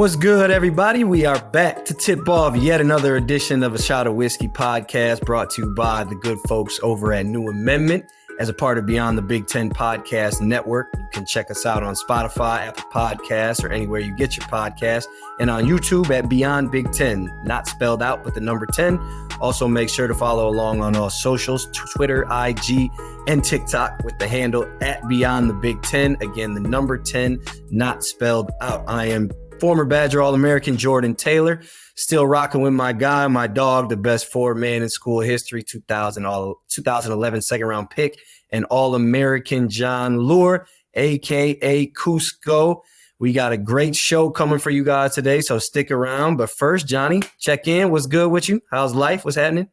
What's good, everybody? We are back to tip off yet another edition of a Shot of Wisky podcast brought to you by the good folks over at New Amendment. As a part of Beyond the Big Ten Podcast Network, you can check us out on Spotify, Apple Podcasts, or anywhere you get your podcasts, and on YouTube at Beyond Big Ten, not spelled out, but the number 10. Also, make sure to follow along on all socials, Twitter, IG, and TikTok with the handle at Beyond the Big Ten. Again, the number 10, not spelled out. I am former Badger All-American Jordan Taylor, still rocking with my guy, my dog, the best forward man in school history, 2011 second-round pick, and All-American Jon Leuer, a.k.a. Cusco. We got a great show coming for you guys today, so stick around. But first, Johnny, check in. What's good with you? How's life? What's happening?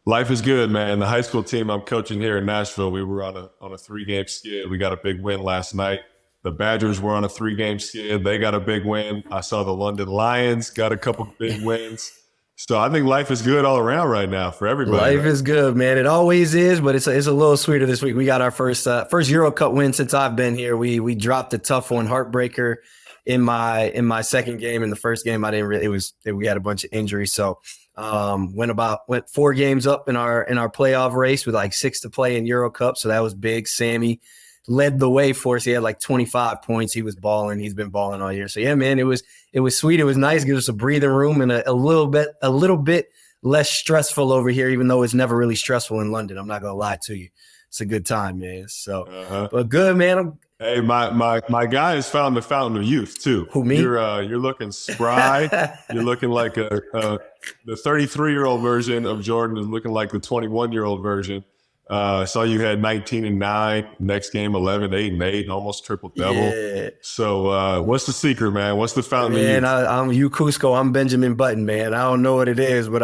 Life is good, man. The high school team I'm coaching here in Nashville, we were on a 3-game skid. We got a big win last night. The Badgers were on a 3-game skid. They got a big win. I saw the London Lions got a couple big wins. So I think life is good all around right now for everybody. Life is good, man. It always is, but it's a little sweeter this week. We got our first Euro Cup win since I've been here. We dropped a tough one, heartbreaker, in my second game. In the first game, I didn't really. We had a bunch of injuries, so went 4 games up in our playoff race with like 6 to play in Euro Cup. So that was big. Sammy led the way for us. He had like 25 points. He was balling. He's been balling all year. So yeah, man, it was sweet. It was nice. Give us a breathing room and a little bit less stressful over here, even though it's never really stressful in London. I'm not gonna lie to you. It's a good time, man. So, But good, man. Hey, my guy has found the fountain of youth too. Who, me? You're looking spry. You're looking like the 33-year-old version of Jordan is looking like the 21-year-old version. I saw you had 19-9, next game 11, 8-8, almost triple-double. Yeah. So what's the secret, man? What's the fountain of youth? I'm you, Cusco. I'm Benjamin Button, man. I don't know what it is, but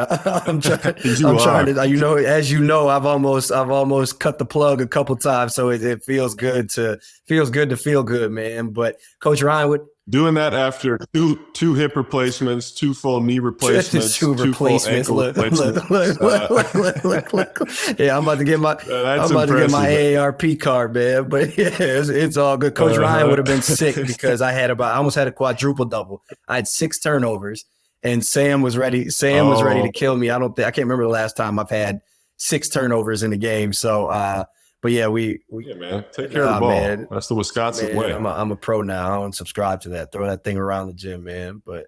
I'm trying to, as you know, I've almost cut the plug a couple times, so it feels good to feel good, man. But Coach Ryan doing that after two hip replacements, 2 full knee replacements, 2 full ankle replacements. Look. Yeah, I'm about to get my AARP card, man. But yeah, it's all good. Coach Ryan would have been sick because I almost had a quadruple double. I had 6 turnovers, and Sam was ready. Was ready to kill me. I can't remember the last time I've had 6 turnovers in a game. So. But yeah, man, take care of the ball. Man. That's the Wisconsin way. I'm a pro now. I don't subscribe to that. Throw that thing around the gym, man. But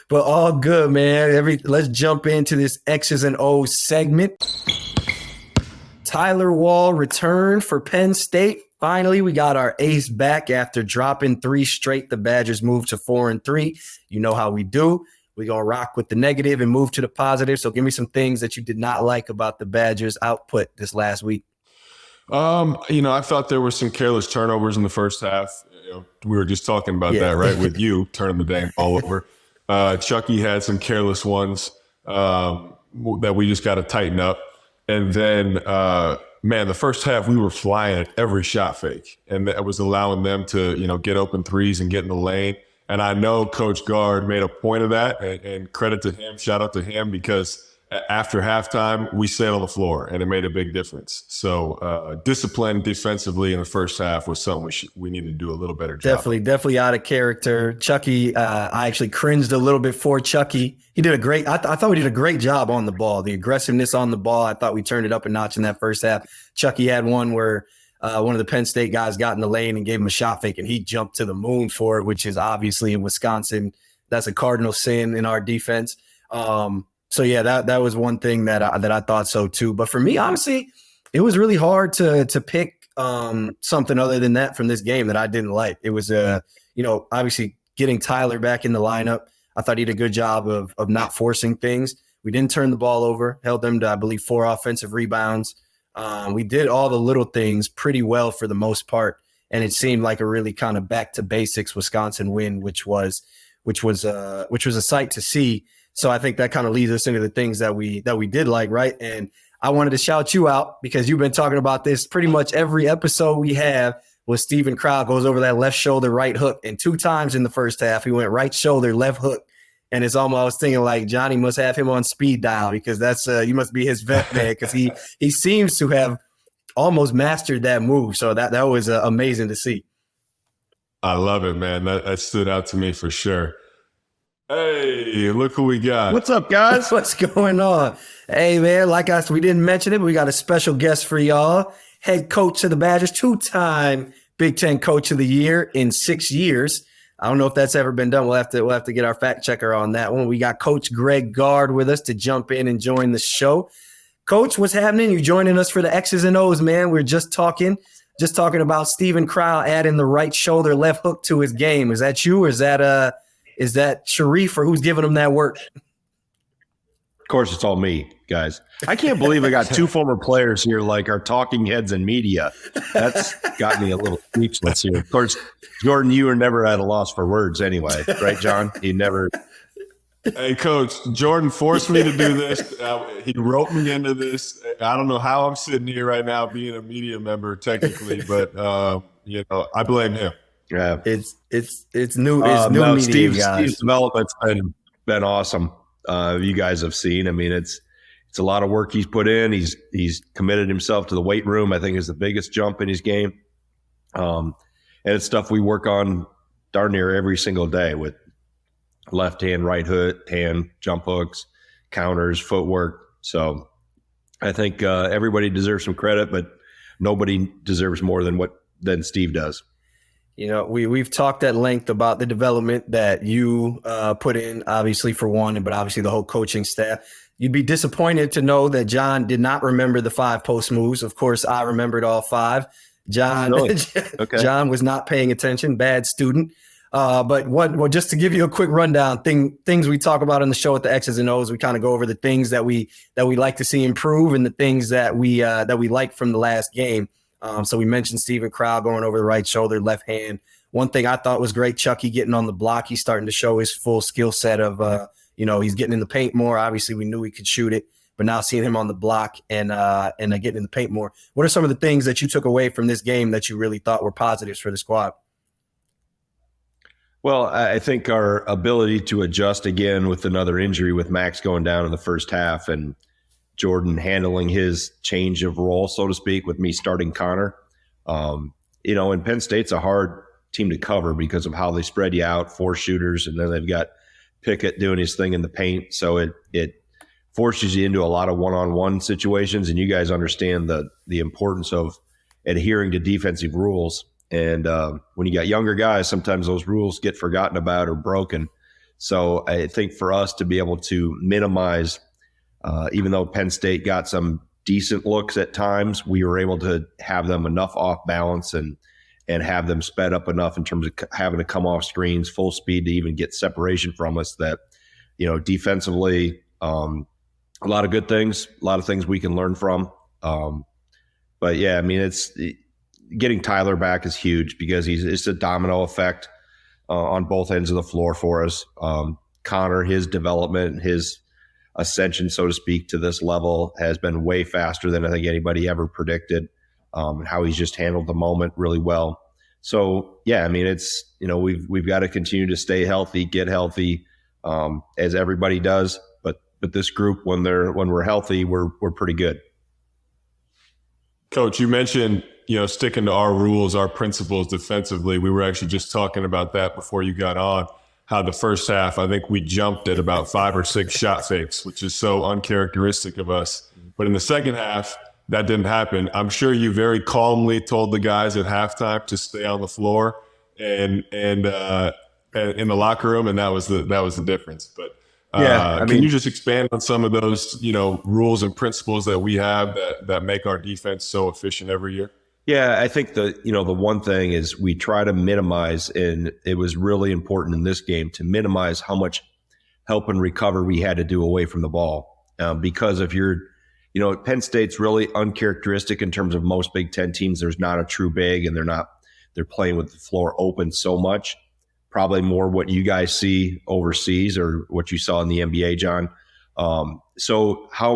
but all good, man. Let's jump into this X's and O's segment. Tyler Wahl returned for Penn State. Finally, we got our ace back after dropping 3 straight. The Badgers moved to 4-3. You know how we do. We're going to rock with the negative and move to the positive. So give me some things that you did not like about the Badgers' output this last week. I thought there were some careless turnovers in the first half. We were just talking about that, right? With you turning the dang ball over. Chucky had some careless ones that we just got to tighten up. And then, the first half we were flying at every shot fake, and that was allowing them to, get open threes and get in the lane. And I know Coach Gard made a point of that, and credit to him, shout out to him, because after halftime, we stayed on the floor, and it made a big difference. So discipline defensively in the first half was something we need to do a little better job. Definitely out of character. Chucky, I actually cringed a little bit for Chucky. He did I thought we did a great job on the ball. The aggressiveness on the ball, I thought we turned it up a notch in that first half. Chucky had one where one of the Penn State guys got in the lane and gave him a shot fake, and he jumped to the moon for it, which is obviously in Wisconsin. That's a cardinal sin in our defense. So yeah, that was one thing that I thought so too. But for me, honestly, it was really hard to pick something other than that from this game that I didn't like. It was obviously getting Tyler back in the lineup. I thought he did a good job of not forcing things. We didn't turn the ball over, held them to, I believe, 4 offensive rebounds. We did all the little things pretty well for the most part, and it seemed like a really kind of back to basics Wisconsin win, which was a sight to see. So I think that kind of leads us into the things that we did like, right? And I wanted to shout you out because you've been talking about this pretty much every episode we have. Was Steven Crowd goes over that left shoulder right hook, and 2 times in the first half he went right shoulder left hook, and it's almost thinking like Johnny must have him on speed dial because that's you must be his vet, man, because he seems to have almost mastered that move. So that was amazing to see. I love it, man. That stood out to me for sure. Hey, look who we got. What's up, guys? What's going on? Hey, man, we didn't mention it, but we got a special guest for y'all. Head coach of the Badgers, 2-time Big Ten Coach of the Year in 6 years. I don't know if that's ever been done. We'll have to get our fact checker on that one. We got Coach Greg Gard with us to jump in and join the show. Coach, what's happening? You joining us for the X's and O's, man. We're just talking about Steven Crowell adding the right shoulder left hook to his game. Is that you, or is that Sharif, or who's giving him that work? Of course, it's all me, guys. I can't believe I got two former players here like our talking heads in media. That's got me a little speechless here. Of course, Jordan, you were never at a loss for words anyway, right, Jon? You never. Hey, Coach, Jordan forced me to do this. He roped me into this. I don't know how I'm sitting here right now being a media member technically, but I blame him. Yeah, it's new. It's new media, guys. Steve's development's been awesome. You guys have seen. I mean, it's a lot of work he's put in. He's committed himself to the weight room. I think is the biggest jump in his game. And it's stuff we work on darn near every single day with left hand, right hand, jump hooks, counters, footwork. So I think everybody deserves some credit, but nobody deserves more than Steve does. You know, we've talked at length about the development that you put in, obviously for one, but obviously the whole coaching staff. You'd be disappointed to know that Jon did not remember the 5 post moves. Of course, I remembered all 5. Jon, really? Okay. Jon was not paying attention, bad student. But just to give you a quick rundown, things we talk about on the show at the X's and O's, we kind of go over the things that we like to see improve and the things that we like from the last game. So we mentioned Steven Crowell going over the right shoulder, left hand. One thing I thought was great, Chucky getting on the block. He's starting to show his full skill set of, he's getting in the paint more. Obviously, we knew he could shoot it, but now seeing him on the block and getting in the paint more. What are some of the things that you took away from this game that you really thought were positives for the squad? Well, I think our ability to adjust again with another injury with Max going down in the first half and Jordan handling his change of role, so to speak, with me starting Connor. And Penn State's a hard team to cover because of how they spread you out, 4 shooters, and then they've got Pickett doing his thing in the paint. So it forces you into a lot of one-on-one situations, and you guys understand the importance of adhering to defensive rules. And when you got younger guys, sometimes those rules get forgotten about or broken. So I think for us to be able to minimize, even though Penn State got some decent looks at times, we were able to have them enough off balance and have them sped up enough in terms of having to come off screens full speed to even get separation from us that, defensively, a lot of good things, a lot of things we can learn from. But yeah, I mean, getting Tyler back is huge because it's a domino effect on both ends of the floor for us. Connor, his development, his ascension, so to speak, to this level has been way faster than I think anybody ever predicted. How he's just handled the moment really well. So yeah, I mean, it's we've got to continue to stay healthy, get healthy, as everybody does. But this group, when we're healthy, we're pretty good. Coach, you mentioned sticking to our rules, our principles defensively. We were actually just talking about that before you got on. How the first half, I think we jumped at about 5 or 6 shot fakes, which is so uncharacteristic of us. But in the second half, that didn't happen. I'm sure you very calmly told the guys at halftime to stay on the floor and in the locker room, and that was the difference. But can you just expand on some of those rules and principles that we have that make our defense so efficient every year? Yeah, I think the one thing is we try to minimize, and it was really important in this game to minimize how much help and recover we had to do away from the ball. Because if Penn State's really uncharacteristic in terms of most Big Ten teams. There's not a true big, and they're playing with the floor open so much. Probably more what you guys see overseas or what you saw in the NBA, Jon. So how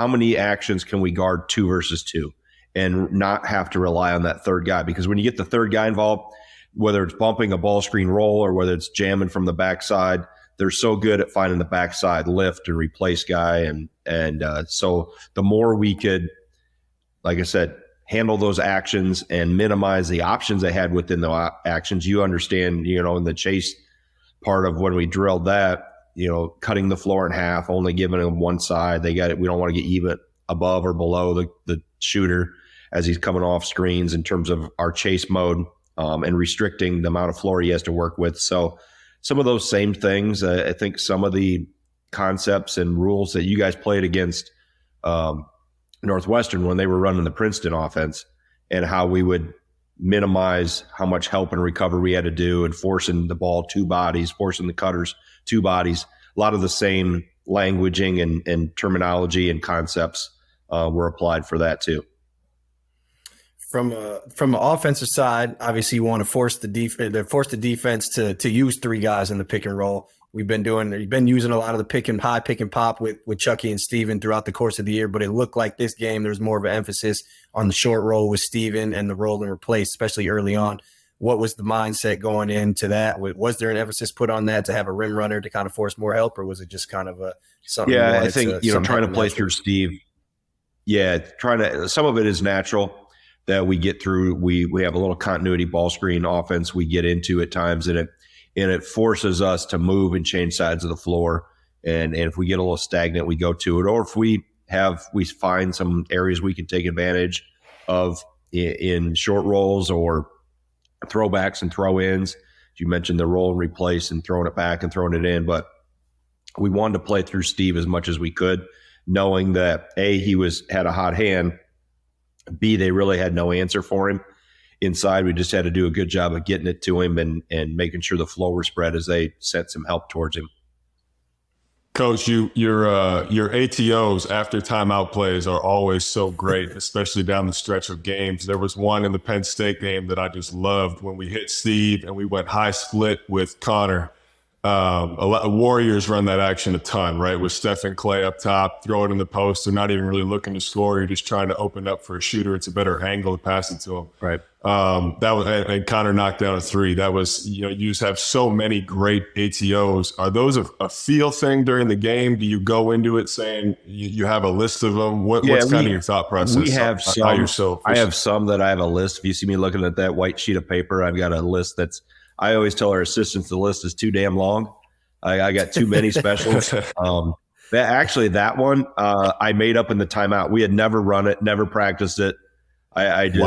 many actions can we guard 2 versus 2? And not have to rely on that third guy. Because when you get the third guy involved, whether it's bumping a ball screen roll or whether it's jamming from the backside, they're so good at finding the backside lift and replace guy. And so the more we could, like I said, handle those actions and minimize the options they had within the actions. You understand, in the chase part of when we drilled that, cutting the floor in half, only giving them one side. We don't want to get even above or below the shooter as he's coming off screens in terms of our chase mode, and restricting the amount of floor he has to work with. So some of those same things, I think some of the concepts and rules that you guys played against Northwestern when they were running the Princeton offense, and how we would minimize how much help and recover we had to do, and forcing the ball 2 bodies, forcing the cutters 2 bodies. A lot of the same languaging and terminology and concepts were applied for that too. From an offensive side, obviously you want to force the defense to use 3 guys in the pick and roll. You've been using a lot of the pick and pop with Chucky and Steven throughout the course of the year, but it looked like this game there was more of an emphasis on the short roll with Steven and the roll and replace, especially early on. What was the mindset going into that? Was there an emphasis put on that to have a rim runner to kind of force more help, or was it just kind of something? Yeah, I think trying to play through Steve. Yeah, some of it is natural that we get through. We have a little continuity ball screen offense we get into at times, and it forces us to move and change sides of the floor. And if we get a little stagnant, we go to it. Or if we find some areas we can take advantage of in short rolls or throwbacks and throw-ins. You mentioned the roll and replace and throwing it back and throwing it in, but we wanted to play through Steve as much as we could, knowing that A, he had a hot hand, B, they really had no answer for him. Inside, we just had to do a good job of getting it to him and making sure the flow was spread as they sent some help towards him. Coach, your ATOs after timeout plays are always so great, especially down the stretch of games. There was one in the Penn State game that I just loved when we hit Steve and we went high split with Connor. A lot of Warriors run that action a ton, right? With Steph and Clay up top, throw it in the post. They're not even really looking to score. You're just trying to open up for a shooter. It's a better angle to pass it to him. Right. And Connor knocked down a 3. That was, you just have so many great ATOs. Are those a feel thing during the game? Do you go into it saying you have a list of them? What's kind of your thought process? We have some. I have some that I have a list. If you see me looking at that white sheet of paper, I've got a list I always tell our assistants the list is too damn long. I got too many specials. That one I made up in the timeout. We had never run it, never practiced it. It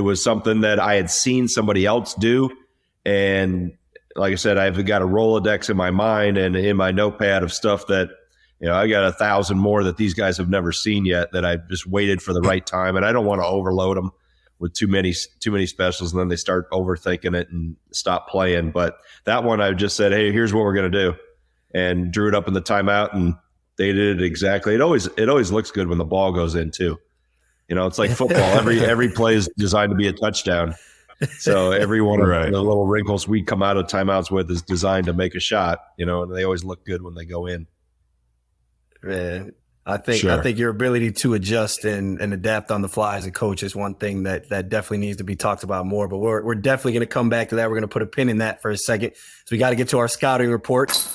was something that I had seen somebody else do. And like I said, I've got a Rolodex in my mind and in my notepad of stuff that, I got 1,000 more that these guys have never seen yet that I just waited for the right time. And I don't want to overload them with too many specials, and then they start overthinking it and stop playing. But that one, I just said, hey, here's what we're going to do, and drew it up in the timeout, and they did it exactly. It always looks good when the ball goes in too. It's like football. Every play is designed to be a touchdown. So every one of the little wrinkles we come out of timeouts with is designed to make a shot, and they always look good when they go in. Man, I think your ability to adjust and adapt on the fly as a coach is one thing that definitely needs to be talked about more. But we're definitely going to come back to that. We're going to put a pin in that for a second. So we got to get to our scouting report.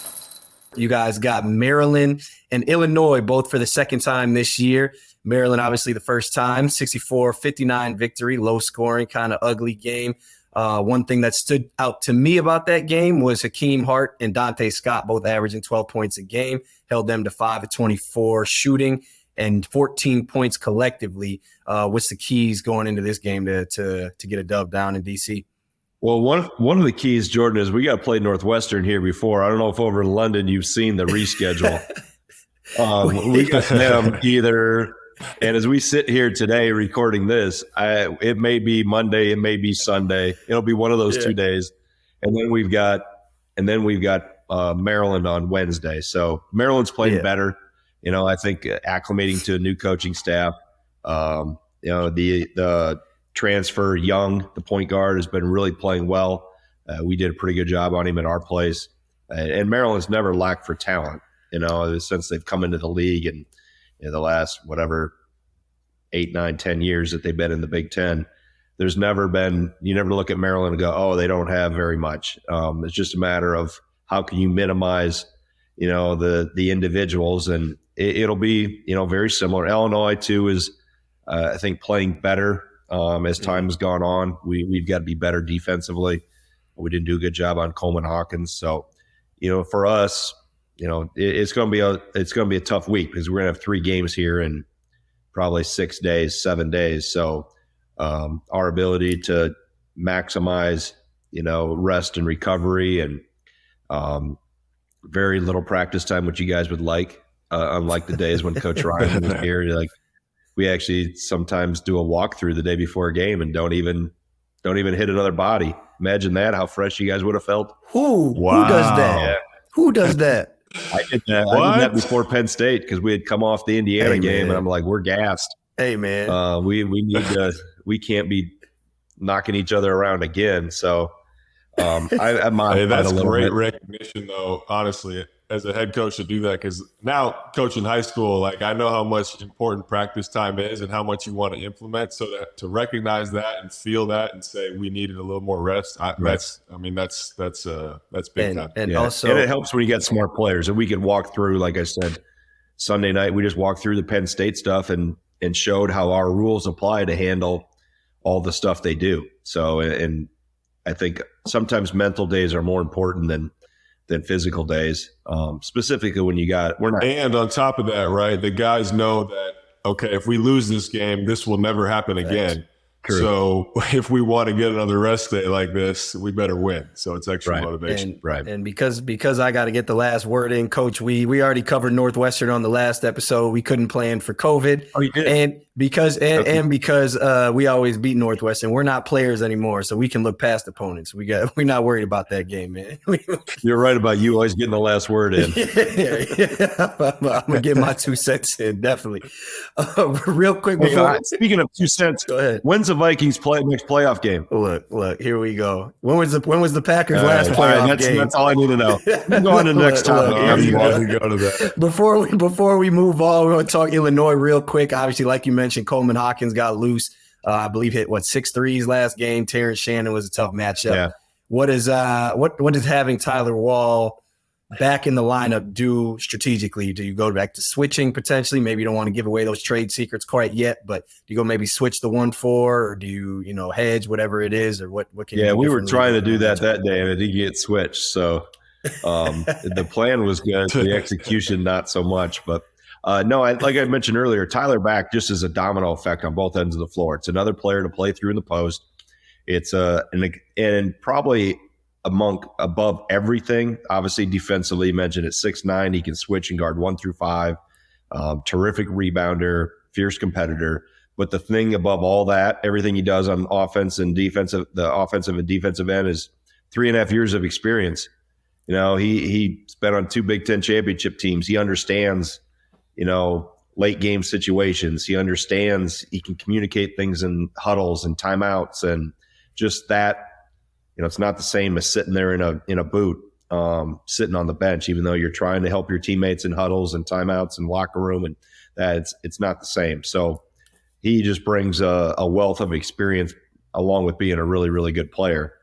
You guys got Maryland and Illinois both for the second time this year. Maryland, obviously the first time, 64-59 victory, low scoring, kind of ugly game. One thing that stood out to me about that game was Hakeem Hart and Dante Scott both averaging 12 points a game, held them to 5 of 24 shooting and 14 points collectively. What's the keys going into this game to get a dub down in DC? Well, one of the keys, Jordan, is we got to play Northwestern here before. I don't know if over in London you've seen the reschedule. We got them either. And as we sit here today recording this, it may be Monday, it may be Sunday. It'll be one of those 2 days, and then we've got Maryland on Wednesday. So Maryland's playing better. I think acclimating to a new coaching staff. The transfer Young, the point guard, has been really playing well. We did a pretty good job on him at our place, and Maryland's never lacked for talent. Since they've come into the league and. The last 8, 9, 10 years that they've been in the Big Ten, you never look at Maryland and go, oh, they don't have very much. It's just a matter of how can you minimize, the individuals, and it'll be, very similar. Illinois too is I think playing better as time has gone on. We've got to be better defensively. We didn't do a good job on Coleman Hawkins. So, for us, it's going to be a tough week because we're going to have 3 games here in probably 6 days, 7 days. So our ability to maximize, rest and recovery and very little practice time, which you guys would like, unlike the days when Coach Ryan was here. We actually sometimes do a walkthrough the day before a game and don't even hit another body. Imagine that, how fresh you guys would have felt. Who does that? Yeah. Who does that? I did that. I did that before Penn State because we had come off the Indiana game, and I'm like, we're gassed. Hey, man. We need to. We can't be knocking each other around again. So I modified that's a little great bit. recognition, though. Honestly, as a head coach to do that, because now coaching high school, I know how much important practice time is and how much you want to implement. So that to recognize that and feel that and say we needed a little more rest, that's big time. And also, and it helps when you get smart players. And we could walk through, like I said, Sunday night we just walked through the Penn State stuff and showed how our rules apply to handle all the stuff they do. So, and I think sometimes mental days are more important than physical days, specifically when and on top of that, right, the guys know that, okay, if we lose this game, this will never happen again. True. So if we want to get another rest day like this, we better win. So it's extra motivation. And because I got to get the last word in, Coach, we already covered Northwestern on the last episode. We couldn't plan for COVID. Oh, you did? And because we always beat Northwestern, we're not players anymore, so we can look past opponents. We're not worried about that game, man. You're right about you always getting the last word in. I'm gonna get my 2 cents in, definitely. Real quick, speaking of 2 cents, go ahead. When's the Vikings next playoff game? Look, here we go. When was the Packers last playoff game? That's all I need to know. I'm going to the next topic. Go to that. Before we move on, we're going to talk Illinois real quick. Obviously, like you mentioned, Coleman Hawkins got loose. I believe hit 6 threes last game. Terrence Shannon was a tough matchup. Yeah. What is having Tyler Wahl back in the lineup do strategically? Do you go back to switching potentially? Maybe you don't want to give away those trade secrets quite yet, but do you go maybe switch the 1-4, or do you hedge whatever it is, or what can you do? We were trying to do that day, and it did get switched. So the plan was good, the execution not so much. But like I mentioned earlier, Tyler back just is a domino effect on both ends of the floor. It's another player to play through in the post. It's and probably above everything, obviously defensively, you mentioned at 6'9", he can switch and guard 1 through 5. Terrific rebounder, fierce competitor. But the thing above all that, everything he does on offense and defensive, the offensive and defensive end, is 3.5 years of experience. He's been on 2 Big Ten championship teams. He understands, late game situations. He understands he can communicate things in huddles and timeouts, and just that. It's not the same as sitting there in a boot, sitting on the bench, even though you're trying to help your teammates in huddles and timeouts and locker room, and that it's not the same. So he just brings a wealth of experience along with being a really, really good player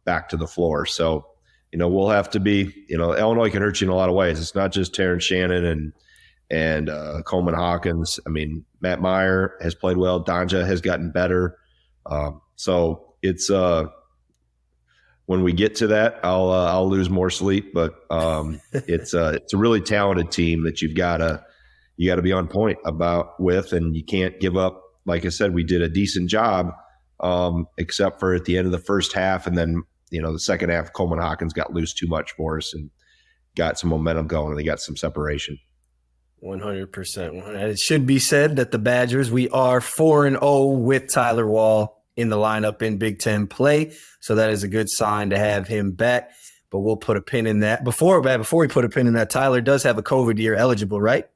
back to the floor. So, we'll have to be, Illinois can hurt you in a lot of ways. It's not just Terrence Shannon and Coleman Hawkins. I mean, Matt Meyer has played well. Donja has gotten better. So it's when we get to that, I'll lose more sleep. But it's a really talented team that you got to be on point with, and you can't give up. Like I said, we did a decent job, except for at the end of the first half, and then the second half, Coleman Hawkins got loose too much for us and got some momentum going, and they got some separation. 100%. It should be said that the Badgers, we are 4-0 with Tyler Wahl in the lineup in Big Ten play. So that is a good sign to have him back. But we'll put a pin in that. Before we put a pin in that, Tyler does have a COVID year eligible, right?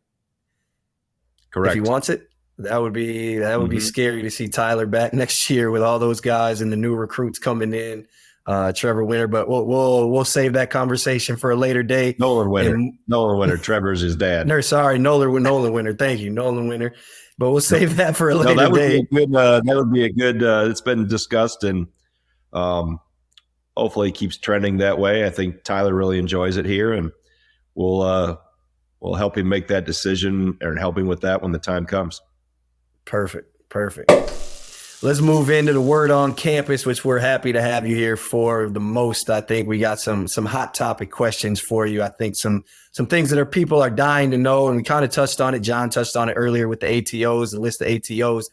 Correct. If he wants it, that would be scary to see Tyler back next year with all those guys and the new recruits coming in. Trevor Winter, but we'll save that conversation for a later day. Nolan Winter. Trevor's his dad. Nolan Winter. Thank you, Nolan Winter. But we'll save that for a later day. That would be a good. It's been discussed, and hopefully it keeps trending that way. I think Tyler really enjoys it here, and we'll help him make that decision and help him with that when the time comes. Perfect. Let's move into the word on campus, which we're happy to have you here for the most. I think we got some hot topic questions for you. I think some things that people are dying to know, and we kind of touched on it. Jon touched on it earlier with the ATOs, the list of ATOs.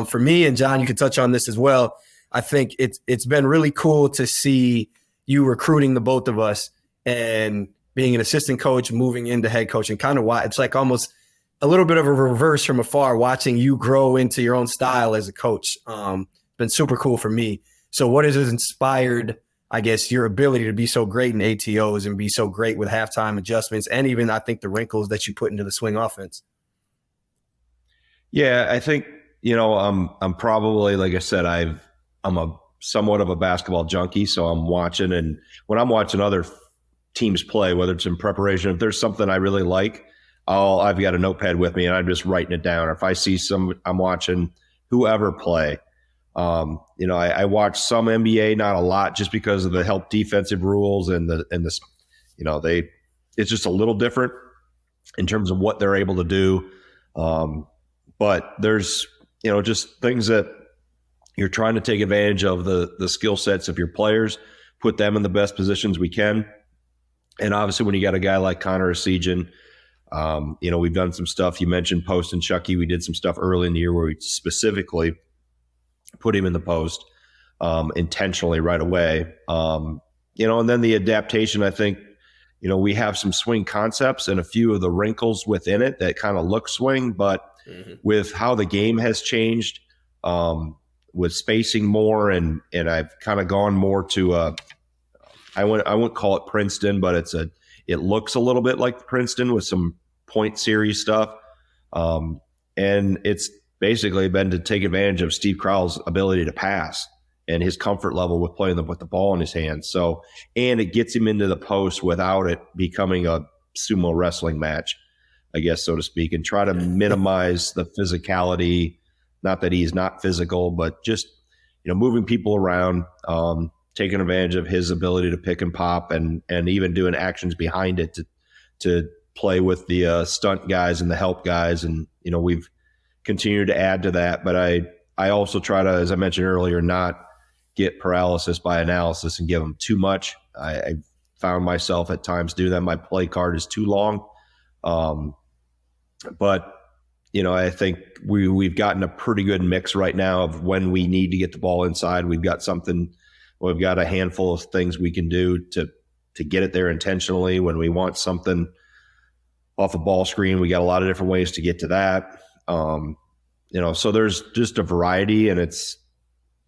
For me, and Jon, you can touch on this as well. I think it's been really cool to see you recruiting the both of us and being an assistant coach, moving into head coach, and kind of why it's like almost a little bit of a reverse from afar, watching you grow into your own style as a coach. Been super cool for me. So what has inspired, I guess, your ability to be so great in ATOs and be so great with halftime adjustments, and even I think the wrinkles that you put into the swing offense? Yeah, I think, I'm probably, like I said, I'm a somewhat of a basketball junkie. So I'm watching, and when I'm watching other teams play, whether it's in preparation, if there's something I really like, I've got a notepad with me and I'm just writing it down. Or if I see I'm watching whoever play. I watch some NBA, not a lot, just because of the help defensive rules and it's just a little different in terms of what they're able to do. But there's, just things that you're trying to take advantage of the skill sets of your players, put them in the best positions we can. And obviously when you got a guy like Connor Essegian, we've done some stuff. You mentioned post and Chucky. We did some stuff early in the year where we specifically put him in the post intentionally right away. And then the adaptation, I think, we have some swing concepts and a few of the wrinkles within it that kind of look swing, but with how the game has changed, with spacing more, and I've kind of gone more to I wouldn't call it Princeton, but it looks a little bit like Princeton with some point series stuff. And it's basically been to take advantage of Steve Crowell's ability to pass and his comfort level with playing with the ball in his hands. So, and it gets him into the post without it becoming a sumo wrestling match, I guess, so to speak, and try to minimize the physicality. Not that he's not physical, but just, moving people around, taking advantage of his ability to pick and pop, and even doing actions behind it to play with the stunt guys and the help guys. And, we've continued to add to that. But I also try to, as I mentioned earlier, not get paralysis by analysis and give them too much. I found myself at times doing that. My play card is too long. But I think we've gotten a pretty good mix right now of when we need to get the ball inside. We've got a handful of things we can do to get it there intentionally. When we want something off a ball screen, we got a lot of different ways to get to that. So there's just a variety, and it's,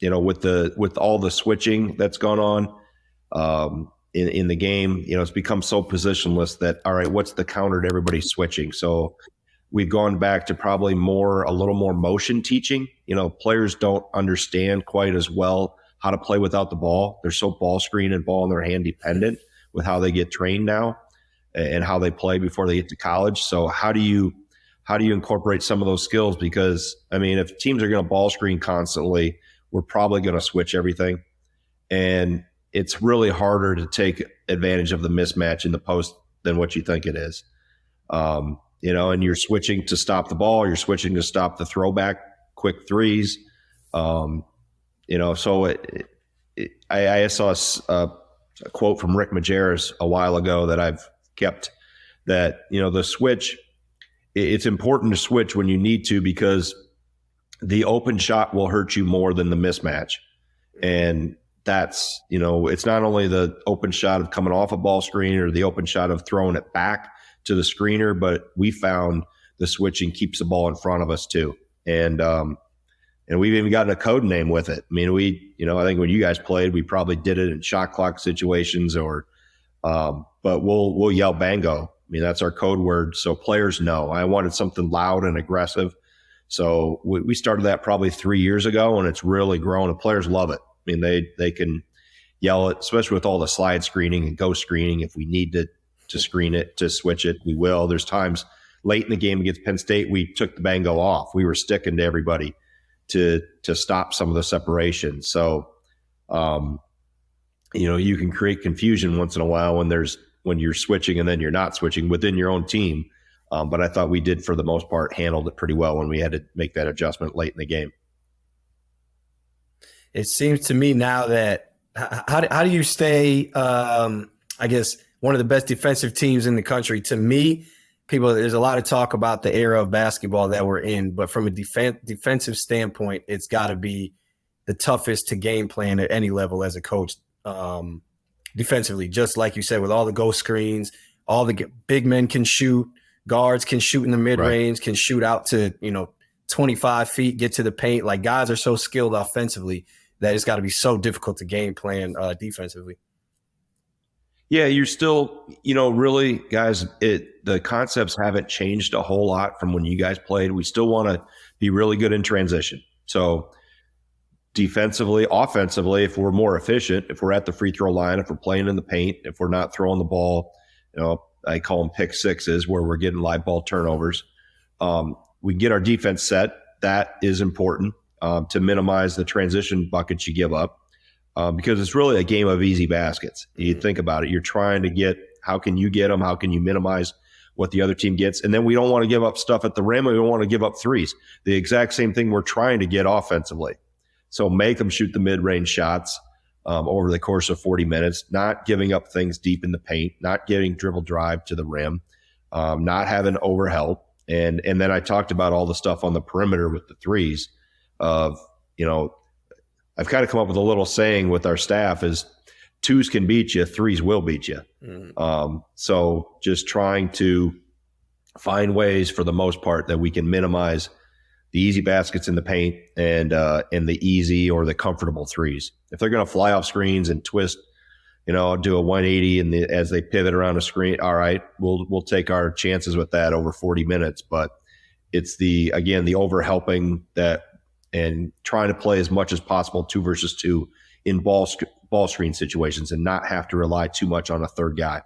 with all the switching that's gone on in the game, it's become so positionless that, all right, what's the counter to everybody switching? So we've gone back to probably a little more motion teaching. Players don't understand quite as well how to play without the ball. They're so ball screen and ball in their hand dependent with how they get trained now and how they play before they get to college. So how do you incorporate some of those skills? Because, if teams are going to ball screen constantly, we're probably going to switch everything. And it's really harder to take advantage of the mismatch in the post than what you think it is. And you're switching to stop the ball. You're switching to stop the throwback quick threes. So I saw a quote from Rick Majerus a while ago that I've kept, that, the switch, it's important to switch when you need to, because the open shot will hurt you more than the mismatch. And that's, it's not only the open shot of coming off a ball screen or the open shot of throwing it back to the screener, but we found the switching keeps the ball in front of us too. And we've even gotten a code name with it. I think when you guys played, we probably did it in shot clock situations but we'll yell bango. That's our code word. So players know. I wanted something loud and aggressive. So we started that probably 3 years ago, and it's really grown, and players love it. They can yell it, especially with all the slide screening and ghost screening. If we need to screen it, to switch it, we will. There's times late in the game against Penn State, we took the bango off. We were sticking to everybody to stop some of the separation. So, you can create confusion once in a while when you're switching and then you're not switching within your own team. But I thought we did, for the most part, handled it pretty well when we had to make that adjustment late in the game. It seems to me now that how do you stay, I guess, one of the best defensive teams in the country? To me, there's a lot of talk about the era of basketball that we're in, but from a defensive standpoint, it's got to be the toughest to game plan at any level as a coach, defensively. Just like you said, with all the ghost screens, all the big men can shoot, guards can shoot in the mid range, can shoot out to 25 feet, get to the paint. Like, guys are so skilled offensively that it's got to be so difficult to game plan defensively. Yeah, you're still, really, guys, the concepts haven't changed a whole lot from when you guys played. We still want to be really good in transition. So defensively, offensively, if we're more efficient, if we're at the free throw line, if we're playing in the paint, if we're not throwing the ball, I call them pick sixes, where we're getting live ball turnovers. We get our defense set. That is important to minimize the transition buckets you give up. Because it's really a game of easy baskets. You think about it. You're trying to get, how can you get them? How can you minimize what the other team gets? And then we don't want to give up stuff at the rim. We don't want to give up threes. The exact same thing we're trying to get offensively. So make them shoot the mid-range shots over the course of 40 minutes, not giving up things deep in the paint, not getting dribble drive to the rim, not having overhelp. And then I talked about all the stuff on the perimeter with the threes of, I've kind of come up with a little saying with our staff is twos can beat you, threes will beat you. So just trying to find ways for the most part that we can minimize the easy baskets in the paint and the easy or the comfortable threes. If they're going to fly off screens and twist, do a 180 as they pivot around a screen, all right, we'll take our chances with that over 40 minutes. But it's the overhelping that, and trying to play as much as possible 2 versus 2 in ball screen situations and not have to rely too much on a third guy.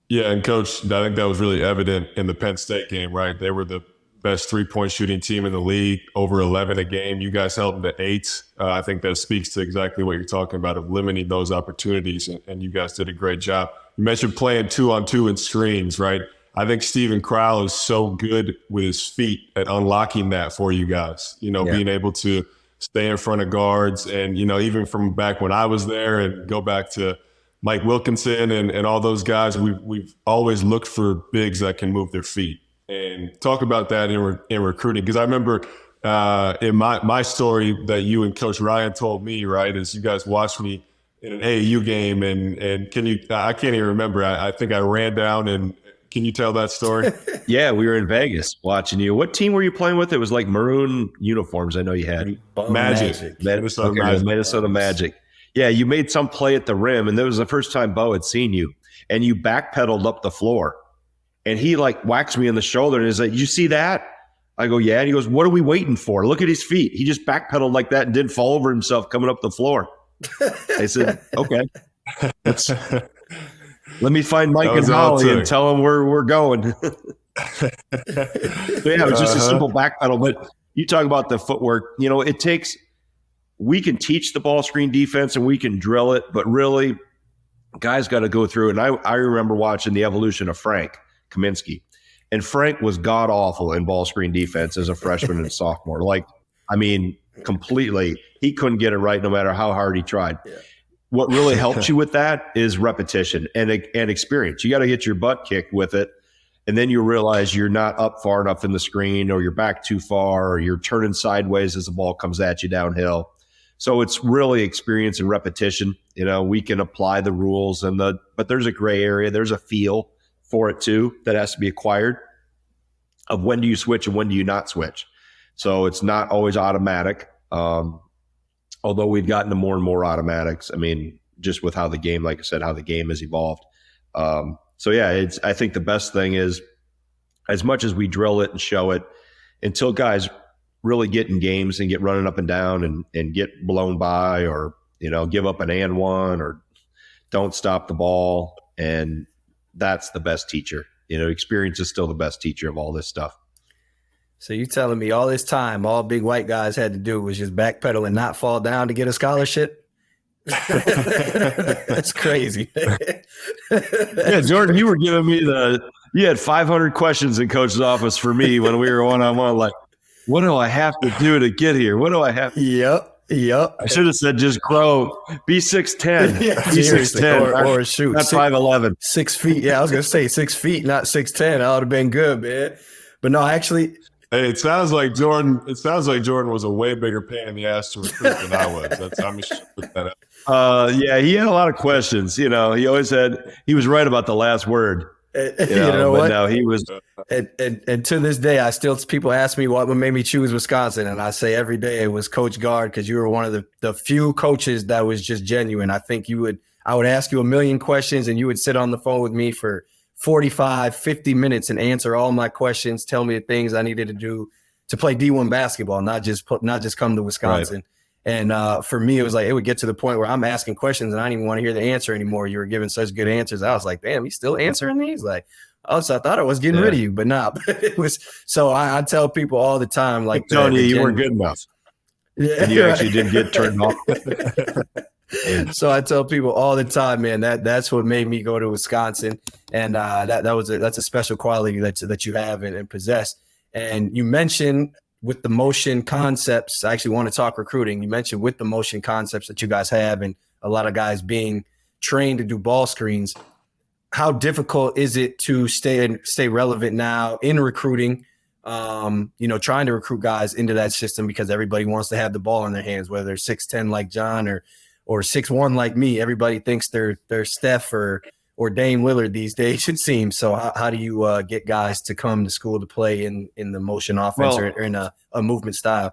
Yeah, and Coach, I think that was really evident in the Penn State game, right? They were the best three-point shooting team in the league, over 11 a game. You guys held them to 8. I think that speaks to exactly what you're talking about, of limiting those opportunities, and you guys did a great job. You mentioned playing 2-on-2 in screens, right? I think Steven Crowell is so good with his feet at unlocking that for you guys, being able to stay in front of guards. And, even from back when I was there, and go back to Mike Wilkinson and all those guys, we've always looked for bigs that can move their feet. And talk about that in recruiting. Because I remember in my story that you and Coach Ryan told me, right, is you guys watched me in an AAU game, and I can't even remember. I think I ran down and, can you tell that story? Yeah, we were in Vegas watching you. What team were you playing with? It was like maroon uniforms I know you had. Magic. Minnesota Magic. Yeah, you made some play at the rim, and that was the first time Bo had seen you. And you backpedaled up the floor. And he whacks me in the shoulder and is like, you see that? I go, yeah. And he goes, what are we waiting for? Look at his feet. He just backpedaled like that and didn't fall over himself coming up the floor. I said, okay. Let me find Mike and Holly and tell them we're going. So yeah, it was just a simple back pedal. But you talk about the footwork. It takes – we can teach the ball screen defense and we can drill it, but really guys got to go through. And I remember watching the evolution of Frank Kaminsky. And Frank was god-awful in ball screen defense as a freshman and sophomore. Completely. He couldn't get it right no matter how hard he tried. Yeah. What really helps you with that is repetition and experience. You got to get your butt kicked with it, and then you realize you're not up far enough in the screen, or you're back too far, or you're turning sideways as the ball comes at you downhill. So it's really experience and repetition. We can apply the rules but there's a gray area. There's a feel for it too that has to be acquired, of when do you switch and when do you not switch. So it's not always automatic. Although we've gotten to more and more automatics, just with how the game, like I said, how the game has evolved. So yeah, I think the best thing is, as much as we drill it and show it, until guys really get in games and get running up and down and get blown by, or, give up an and one, or don't stop the ball. And that's the best teacher. Experience is still the best teacher of all this stuff. So you telling me all this time, all big white guys had to do was just backpedal and not fall down to get a scholarship? That's crazy. Yeah, Jordan, you were giving me You had 500 questions in coach's office for me when we were one-on-one. Like, what do I have to do to get here? What do I have? Yep. I should have said just grow. Be 6'10". Yeah, Be seriously. 6'10". Or shoot. Not 5'11". 6 feet. Yeah, I was going to say 6 feet, not 6'10". That would have been good, man. But no, actually. Hey, it sounds like Jordan was a way bigger pain in the ass to recruit than I was. I'm just put that out. Yeah, he had a lot of questions. He was right about the last word. You know but what? no, he was. And to this day, people ask me what made me choose Wisconsin, and I say every day it was Coach Gard, because you were one of the few coaches that was just genuine. I think I would ask you a million questions, and you would sit on the phone with me for 45, 50 minutes and answer all my questions, tell me the things I needed to do to play D1 basketball, not just come to Wisconsin. Right. And for me, it was like, it would get to the point where I'm asking questions and I didn't even want to hear the answer anymore. You were giving such good answers. I was like, damn, he's still answering these? Like, oh, so I thought I was getting rid of you, but nah. It was, so I tell people all the time, like, I'm telling you weren't good enough. Yeah, and you actually did get turned off. So I tell people all the time, man, that's what made me go to Wisconsin. And that's a special quality that you have and possess. And you mentioned with the motion concepts, I actually want to talk recruiting. You mentioned with the motion concepts that you guys have and a lot of guys being trained to do ball screens, how difficult is it to stay relevant now in recruiting, trying to recruit guys into that system, because everybody wants to have the ball in their hands, whether they're 6'10" like Jon or 6'1" like me. Everybody thinks they're Steph or Dame Lillard these days, it seems. So how do you get guys to come to school to play in the motion offense or in a movement style?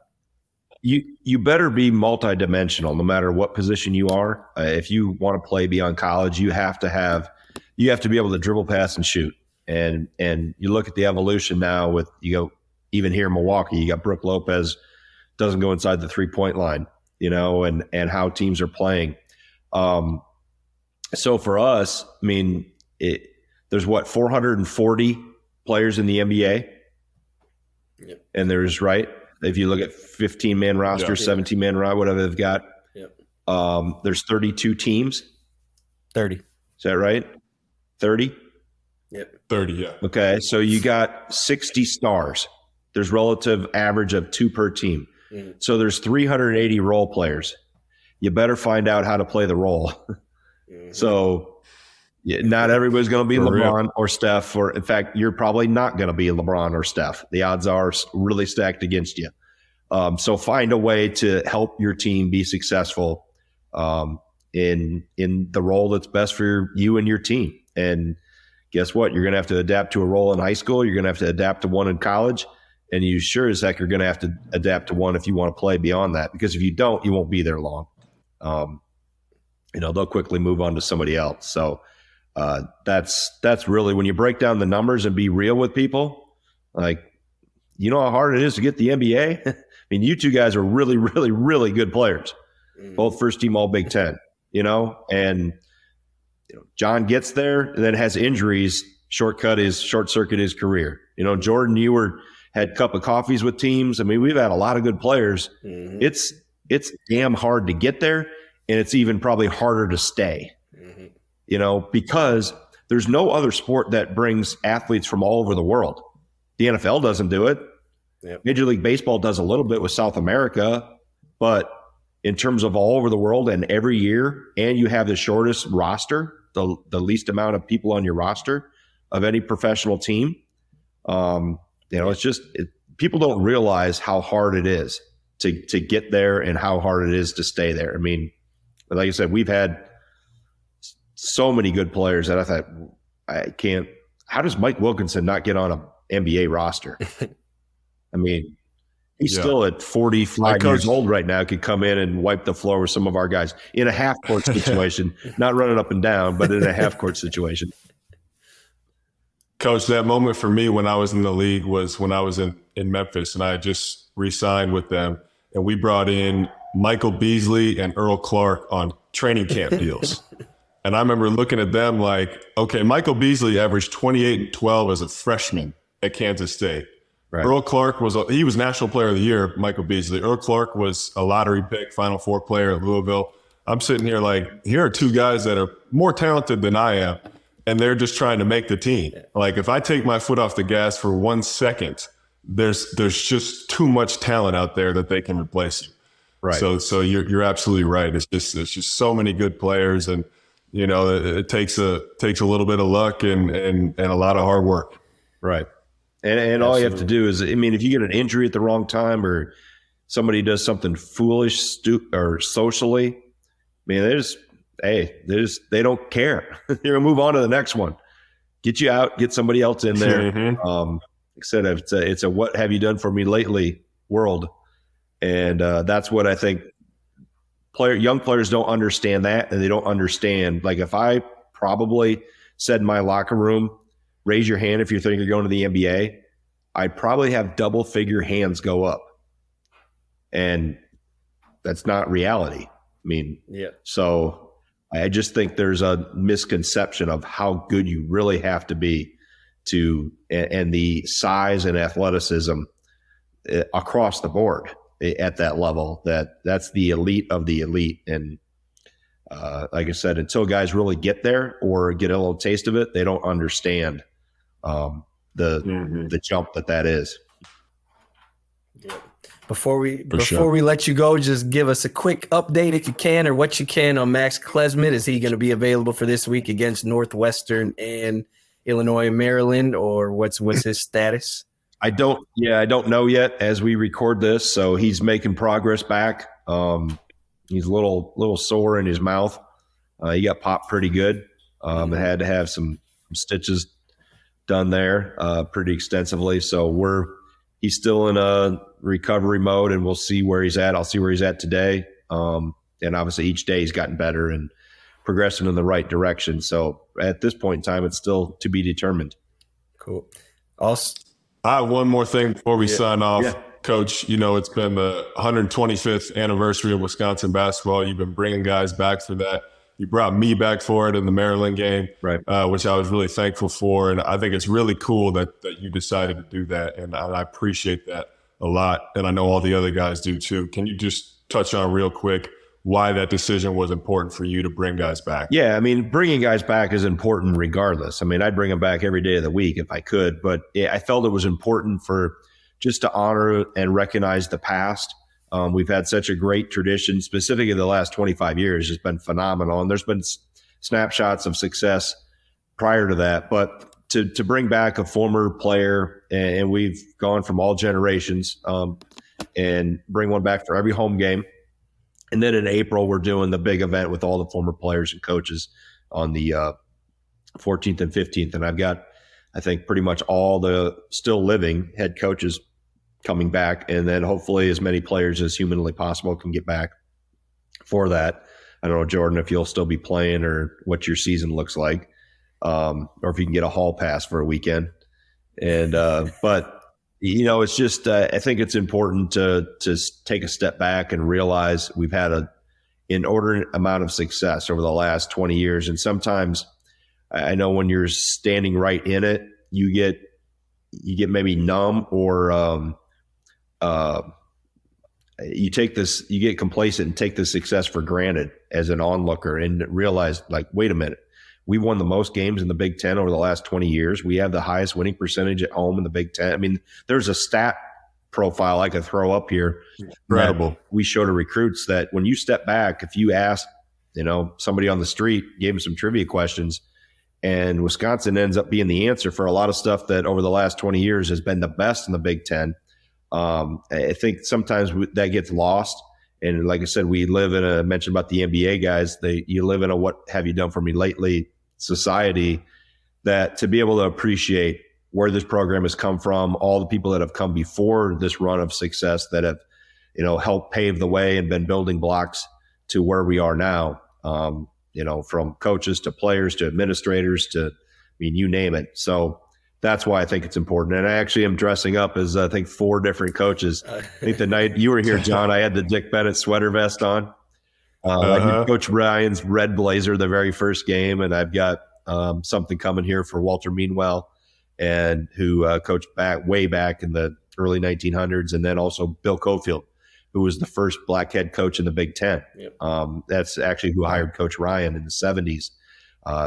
You better be multidimensional no matter what position you are. If you want to play beyond college, you have to be able to dribble, pass, and shoot. And you look at the evolution now with, even here in Milwaukee, you got Brook Lopez doesn't go inside the 3-point line, and how teams are playing. So for us, I mean, there's 440 players in the NBA. Yep. And there's, right, if you look at 15-man roster, 17-man roster, whatever they've got, there's 32 teams. 30. Is that right? 30? Yep. 30, yeah. Okay, so you got 60 stars. There's relative average of 2 per team. Mm-hmm. So there's 380 role players. You better find out how to play the role. Mm-hmm. So not everybody's going to be LeBron or Steph, or in fact, you're probably not going to be LeBron or Steph. The odds are really stacked against you. So find a way to help your team be successful in the role that's best for you and your team. And guess what? You're going to have to adapt to a role in high school. You're going to have to adapt to one in college. And you sure as heck are going to have to adapt to one if you want to play beyond that. Because if you don't, you won't be there long. They'll quickly move on to somebody else. So that's really, when you break down the numbers and be real with people, like, you know how hard it is to get the NBA? I mean, you two guys are really, really, really good players. Both first team All Big Ten, and Jon gets there and then has injuries, short circuit his career. Jordan, you had cup of coffees with teams. I mean, we've had a lot of good players. Mm-hmm. It's damn hard to get there, and it's even probably harder to stay. Mm-hmm. Because there's no other sport that brings athletes from all over the world. The NFL doesn't do it. Yep. Major League Baseball does a little bit with South America, but in terms of all over the world and every year, and you have the shortest roster, the least amount of people on your roster of any professional team. It's just people don't realize how hard it is to get there and how hard it is to stay there. I mean, like I said, we've had so many good players that I thought, how does Mike Wilkinson not get on an NBA roster? I mean, he's still at 45 years old right now, could come in and wipe the floor with some of our guys in a half-court situation, not running up and down, but in a half-court situation. Coach, that moment for me when I was in the league was when I was in Memphis, and I had just re-signed with them, and we brought in Michael Beasley and Earl Clark on training camp deals. And I remember looking at them like, okay, Michael Beasley averaged 28 and 12 as a freshman at Kansas State. Right. Earl Clark was National Player of the Year, Michael Beasley. Earl Clark was a lottery pick, Final Four player at Louisville. I'm sitting here like, here are two guys that are more talented than I am. and they're just trying to make the team. Like if I take my foot off the gas for 1 second, there's just too much talent out there that they can replace you. Right. So you're absolutely right. There's just so many good players, and it takes a little bit of luck and a lot of hard work. Right. And all you have to do is, I mean, if you get an injury at the wrong time or somebody does something foolish or socially, I mean, they don't care. They're gonna move on to the next one. Get you out, get somebody else in there. Like I said, it's a what have you done for me lately world, and that's what I think. Young players don't understand that, and they don't understand. Like if I probably said in my locker room, raise your hand if you think you're going to the NBA, I'd probably have double figure hands go up, and that's not reality. I mean, so I just think there's a misconception of how good you really have to be and the size and athleticism across the board at that level. That's the elite of the elite. And like I said, until guys really get there or get a little taste of it, they don't understand the jump that is. Before we let you go, just give us a quick update if you can, or what you can, on Max Klesmit. Is he going to be available for this week against Northwestern and Illinois and Maryland, or what's his status? I don't know yet as we record this. So he's making progress back. He's a little sore in his mouth. He got popped pretty good. And had to have some stitches done there pretty extensively. So he's still in a recovery mode, and we'll see where he's at. I'll see where he's at today. And obviously each day he's gotten better and progressing in the right direction. So at this point in time, it's still to be determined. Cool. Also, I have one more thing before we sign off. Yeah. Coach, it's been the 125th anniversary of Wisconsin basketball. You've been bringing guys back for that. You brought me back for it in the Maryland game, right? Which I was really thankful for. And I think it's really cool that you decided to do that. And I appreciate that a lot. And I know all the other guys do too. Can you just touch on real quick why that decision was important for you to bring guys back? Yeah, I mean, bringing guys back is important regardless. I mean, I'd bring them back every day of the week if I could. But I felt it was important for just to honor and recognize the past. We've had such a great tradition, specifically the last 25 years. It's been phenomenal. And there's been snapshots of success prior to that. But to bring back a former player, and we've gone from all generations, and bring one back for every home game. And then in April, we're doing the big event with all the former players and coaches on the 14th and 15th. And I've got, I think, pretty much all the still living head coaches coming back, and then hopefully as many players as humanly possible can get back for that. I don't know, Jordan, if you'll still be playing or what your season looks like, or if you can get a hall pass for a weekend. And but it's just I think it's important to take a step back and realize we've had an inordinate amount of success over the last 20 years, and sometimes I know when you're standing right in it, you get maybe numb, or you get complacent and take the success for granted as an onlooker, and realize, like, wait a minute, we won the most games in the Big Ten over the last 20 years. We have the highest winning percentage at home in the Big Ten. I mean, there's a stat profile I could throw up here. Incredible. We show to recruits that when you step back, if you ask, somebody on the street, gave them some trivia questions, and Wisconsin ends up being the answer for a lot of stuff that over the last 20 years has been the best in the Big Ten. I think sometimes that gets lost. And like I said, I mentioned about the NBA guys, you live in a what have you done for me lately society, that to be able to appreciate where this program has come from, all the people that have come before this run of success that have, helped pave the way and been building blocks to where we are now, from coaches to players to administrators to, you name it. So that's why I think it's important. And I actually am dressing up as, I think, 4 different coaches. I think the night you were here, Jon, I had the Dick Bennett sweater vest on. I did Coach Ryan's red blazer the very first game, and I've got something coming here for Walter Meanwell, and who coached way back in the early 1900s, and then also Bill Cofield, who was the first black head coach in the Big Ten. Yep. That's actually who hired Coach Ryan in the 70s.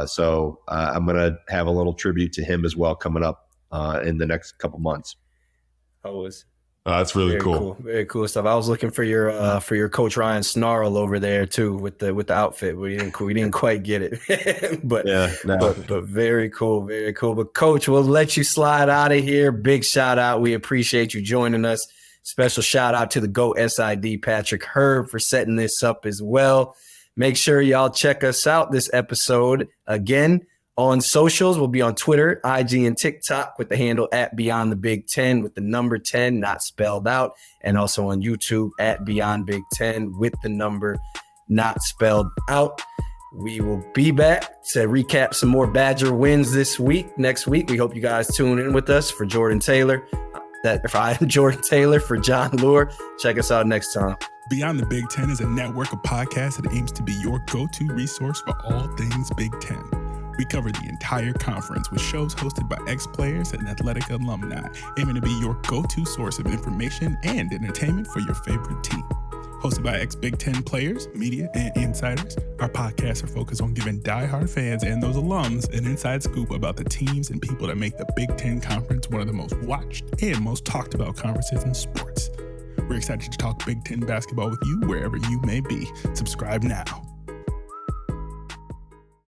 So I'm going to have a little tribute to him as well coming up in the next couple months. Always. That's really Very cool. Very cool stuff. I was looking for your Coach Ryan snarl over there too with the outfit. We didn't quite get it, but very cool, very cool. But Coach, we'll let you slide out of here. Big shout out. We appreciate you joining us. Special shout out to the GOAT SID Patrick Herb for setting this up as well. Make sure y'all check us out this episode again. On socials, we'll be on Twitter, IG, and TikTok with the handle at Beyond the Big Ten with the number 10 not spelled out, and also on YouTube at Beyond Big Ten with the number not spelled out. We will be back to recap some more Badger wins next week. We hope you guys tune in with us. For Jordan Taylor, I'm Jordan Taylor, for Jon Leuer. Check us out next time. Beyond the Big Ten is a network of podcasts that aims to be your go-to resource for all things Big Ten. We cover the entire conference with shows hosted by ex-players and athletic alumni, aiming to be your go-to source of information and entertainment for your favorite team. Hosted by ex-Big Ten players, media, and insiders, our podcasts are focused on giving diehard fans and those alums an inside scoop about the teams and people that make the Big Ten Conference one of the most watched and most talked about conferences in sports. We're excited to talk Big Ten basketball with you wherever you may be. Subscribe now.